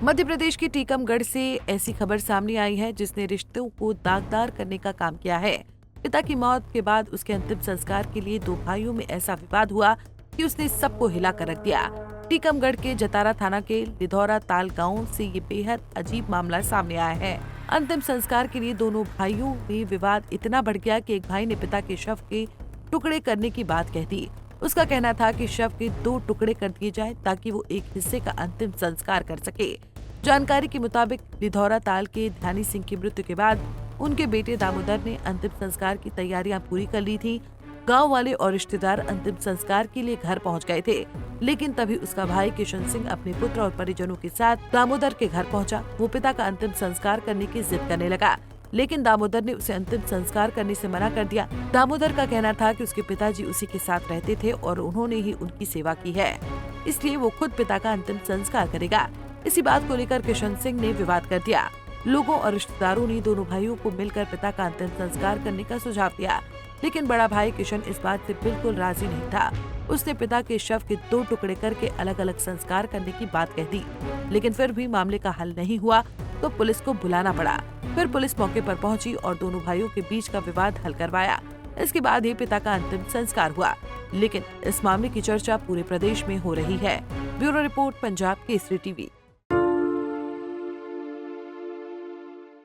मध्य प्रदेश के टीकमगढ़ से ऐसी खबर सामने आई है जिसने रिश्तों को दागदार करने का काम किया है। पिता की मौत के बाद उसके अंतिम संस्कार के लिए दो भाइयों में ऐसा विवाद हुआ कि उसने सबको हिला कर रख दिया। टीकमगढ़ के जतारा थाना के लिधौरा ताल गांव से ये बेहद अजीब मामला सामने आया है। अंतिम संस्कार के लिए दोनों भाइयों में विवाद इतना बढ़ गया कि एक भाई ने पिता के शव के टुकड़े करने की बात कह दी। उसका कहना था कि शव के 2 टुकड़े कर दिए जाए ताकि वो एक हिस्से का अंतिम संस्कार कर सके। जानकारी के मुताबिक लिधौरा ताल के ध्यानी सिंह की मृत्यु के बाद उनके बेटे दामोदर ने अंतिम संस्कार की तैयारियां पूरी कर ली थी। गांव वाले और रिश्तेदार अंतिम संस्कार के लिए घर पहुंच गए थे, लेकिन तभी उसका भाई किशन सिंह अपने पुत्र और परिजनों के साथ दामोदर के घर पहुंचा। वो पिता का अंतिम संस्कार करने की जिद करने लगा, लेकिन दामोदर ने उसे अंतिम संस्कार करने से मना कर दिया। दामोदर का कहना था कि उसके पिताजी उसी के साथ रहते थे और उन्होंने ही उनकी सेवा की है, इसलिए वो खुद पिता का अंतिम संस्कार करेगा। इसी बात को लेकर किशन सिंह ने विवाद कर दिया। लोगों और रिश्तेदारों ने दोनों भाइयों को मिलकर पिता का अंतिम संस्कार करने का सुझाव दिया, लेकिन बड़ा भाई किशन इस बात से बिल्कुल राजी नहीं था। उसने पिता के शव के 2 टुकड़े करके अलग अलग संस्कार करने की बात कह दी, लेकिन फिर भी मामले का हल नहीं हुआ तो पुलिस को बुलाना पड़ा। फिर पुलिस मौके पर पहुंची और दोनों भाइयों के बीच का विवाद हल करवाया। इसके बाद ही पिता का अंतिम संस्कार हुआ, लेकिन इस मामले की चर्चा पूरे प्रदेश में हो रही है। Bureau report, Punjab Kesari TV.